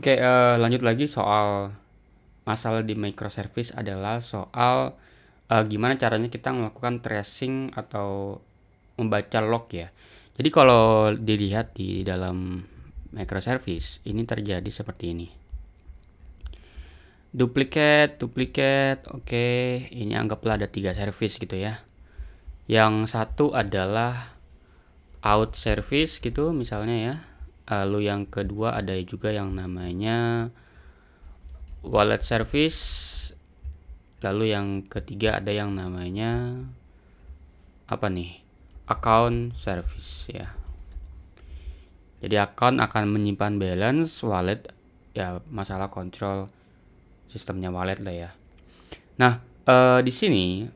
Oke, lanjut lagi soal masalah di microservice adalah soal gimana caranya kita melakukan tracing atau membaca log ya. Jadi kalau dilihat di dalam microservice ini terjadi seperti ini. Duplicate, oke, ini anggaplah ada 3 service gitu ya. Yang satu adalah out service gitu misalnya ya. Lalu yang kedua ada juga yang namanya wallet service. Lalu yang ketiga ada yang namanya apa nih? Account service ya. Jadi account akan menyimpan balance, wallet ya masalah kontrol sistemnya wallet lah ya. Nah, di sini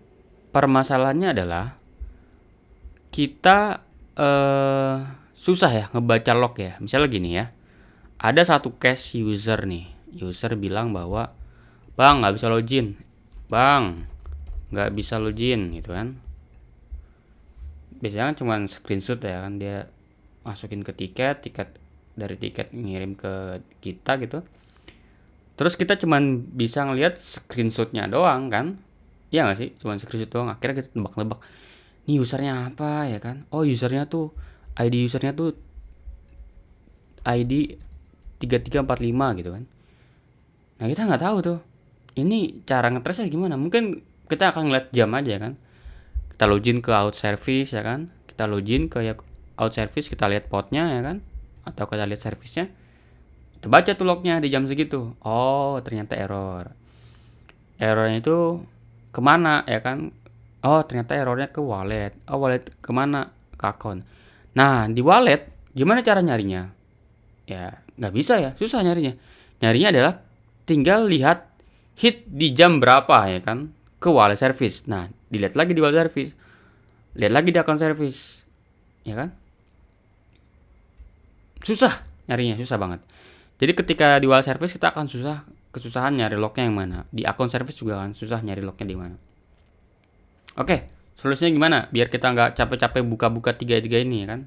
permasalahannya adalah kita susah ya ngebaca log ya. Misalnya gini ya, ada satu case user nih. User bilang bahwa, "Bang, nggak bisa login. Bang, nggak bisa login," gitu kan. Biasanya kan cuma screenshot ya kan, dia masukin ke tiket dari tiket ngirim ke kita gitu. Terus kita cuman bisa ngelihat screenshotnya doang kan. Iya nggak sih? Cuman screenshot doang. Akhirnya kita nebak-nebak. Nih usernya apa ya kan? Oh usernya tuh ID usernya tuh ID 3345 gitu kan. Nah kita nggak tahu tuh. Ini cara ngetrace gimana? Mungkin kita akan ngeliat jam aja kan. Kita login ke out service ya kan. Kita login ke out service, kita lihat potnya ya kan. Atau kita lihat servicenya. Kita baca tuh lognya di jam segitu. Oh ternyata error. Errornya itu kemana ya kan? Oh ternyata errornya ke wallet. Oh wallet kemana? Ke akun. Nah di wallet gimana cara nyarinya? Ya nggak bisa ya, susah nyarinya. Nyarinya adalah tinggal lihat hit di jam berapa ya kan ke wallet service. Nah dilihat lagi di wallet service, lihat lagi di akun service, ya kan? Susah nyarinya, susah banget. Jadi ketika di wallet service kita akan kesusahan nyari lognya yang mana. Di akun service juga kan susah nyari lognya di mana. Oke, solusinya gimana? Biar kita nggak capek-capek buka-buka tiga-tiga ini ya kan?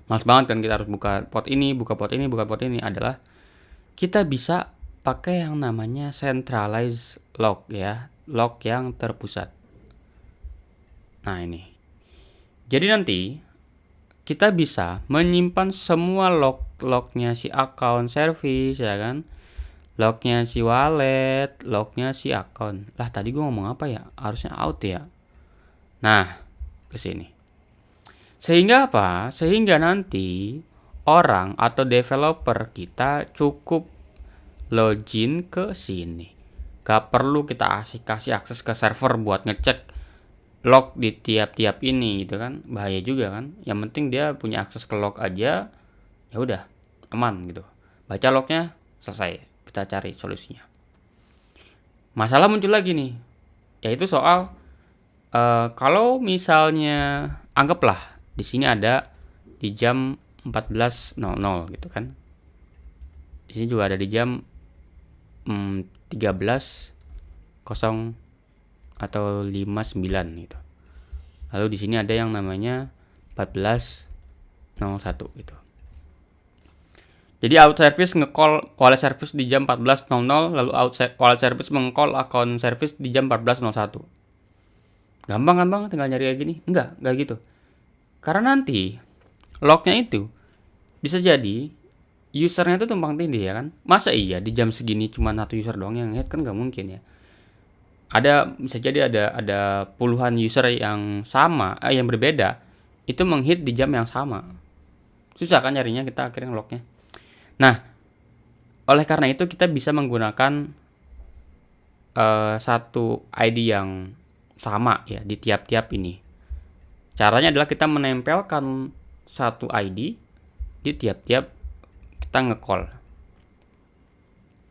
Males banget kan kita harus buka pot ini, buka pot ini, buka pot ini. Adalah kita bisa pakai yang namanya centralized log ya, log yang terpusat. Nah ini. Jadi nanti kita bisa menyimpan semua lognya si account service ya kan, lognya si wallet, lognya si account. Lah tadi gue ngomong apa ya? Harusnya out ya. Nah ke sini. Sehingga apa? Sehingga nanti orang atau developer kita cukup login ke sini. Gak perlu kita kasih akses ke server buat ngecek log di tiap-tiap ini gitu kan. Bahaya juga kan. Yang penting dia punya akses ke log aja. Ya udah, aman gitu. Baca lognya, selesai. Kita cari solusinya. Masalah muncul lagi nih. Yaitu soal kalau misalnya anggaplah di sini ada di jam 14.00 gitu kan. Di sini juga ada di jam 13.0 atau 59 gitu. Lalu di sini ada yang namanya 14.01 gitu. Jadi out service nge-call wallet service di jam 14.00, lalu wallet service meng-call account service di jam 14.01. Gampang tinggal nyari kayak gini? Enggak gitu. Karena nanti lognya itu bisa jadi usernya itu tumpang tindih ya kan. Masa iya di jam segini cuma satu user doang yang hit, kan nggak mungkin ya. Bisa jadi ada puluhan user yang sama, yang berbeda itu menghit di jam yang sama. Susah kan nyarinya, kita akhirnya lognya. Nah, oleh karena itu kita bisa menggunakan satu ID yang sama ya di tiap-tiap ini. Caranya adalah kita menempelkan satu ID di tiap-tiap kita nge-call.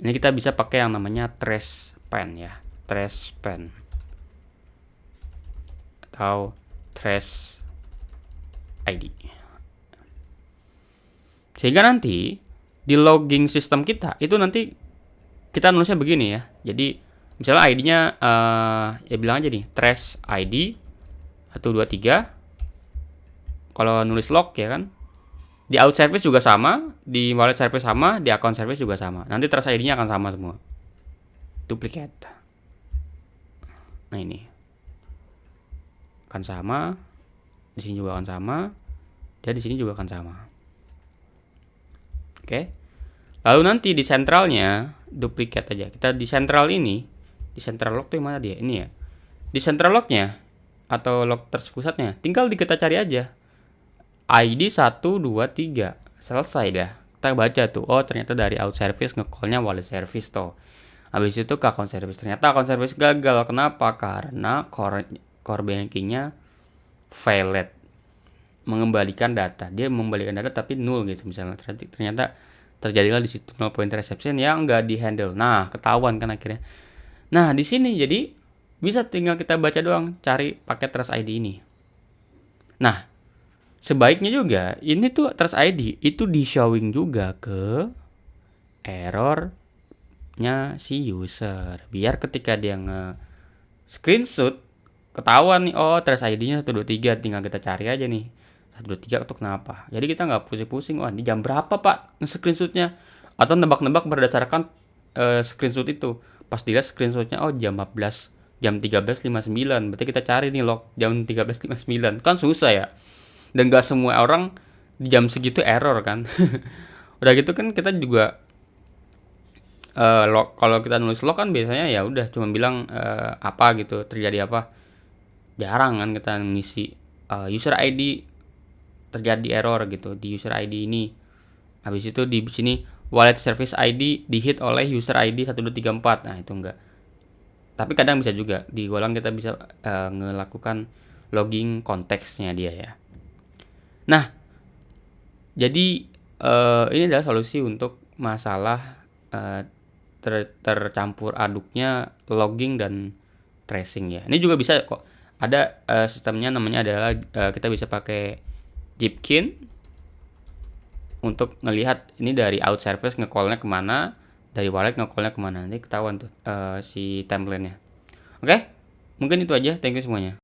Ini kita bisa pakai yang namanya trace pen ya, trace pen atau trace ID. Sehingga nanti di logging sistem kita itu nanti kita nulisnya begini ya. Jadi misalnya ID-nya ya bilang aja nih trace ID 123. Kalau nulis log ya kan, Di out service juga sama, di wallet service sama, di account service juga sama. Nanti Trust ID-nya akan sama semua. Duplicate. Nah ini akan sama, di sini juga akan sama, dan di sini juga akan sama. Oke. Lalu nanti di sentralnya duplicate aja. Kita di sentral ini, di central lock tuh yang mana dia? Ini ya. Di central locknya atau lock terpusatnya, tinggal kita cari aja. ID 123. Selesai dah. Kita baca tuh, oh ternyata dari out service nge-call-nya wallet service toh. Habis itu ke account service. Ternyata account service gagal. Kenapa? Karena core banking-nya failed. Mengembalikan data. Dia mengembalikan data tapi null gitu misalnya. Ternyata terjadilah di situ null point reception yang nggak di-handle. Nah, ketahuan kan akhirnya. Nah, di sini jadi bisa tinggal kita baca doang, cari pakai Trust ID ini. Nah, sebaiknya juga ini tuh Trust ID itu di showing juga ke errornya si user. Biar ketika dia screenshot ketahuan nih, oh Trust ID-nya 123, tinggal kita cari aja nih. 123 itu kenapa? Jadi kita nggak pusing-pusing, wah ini jam berapa Pak nge-screenshotnya? Atau nebak-nebak berdasarkan screenshot itu. Pas dilihat screenshotnya, oh jam 13.59. Berarti kita cari nih log jam 13.59. Kan susah ya. Dan gak semua orang di jam segitu error kan. Udah gitu kan kita juga log, kalau kita nulis log kan biasanya ya udah cuma bilang apa gitu, terjadi apa. Jarang kan kita ngisi user ID terjadi error gitu di user ID ini. Habis itu di sini wallet service ID di-hit oleh user ID 1234. Nah, itu enggak. Tapi kadang bisa juga digolong, kita bisa ngelakukan logging konteksnya dia ya. Nah, jadi ini adalah solusi untuk masalah tercampur aduknya logging dan tracing ya. Ini juga bisa kok. Ada sistemnya namanya adalah kita bisa pakai Zipkin untuk ngelihat ini dari out service nge-call-nya kemana, dari wallet nge-call-nya kemana. Nanti ketahuan tuh si template-nya. Oke, mungkin itu aja. Thank you semuanya.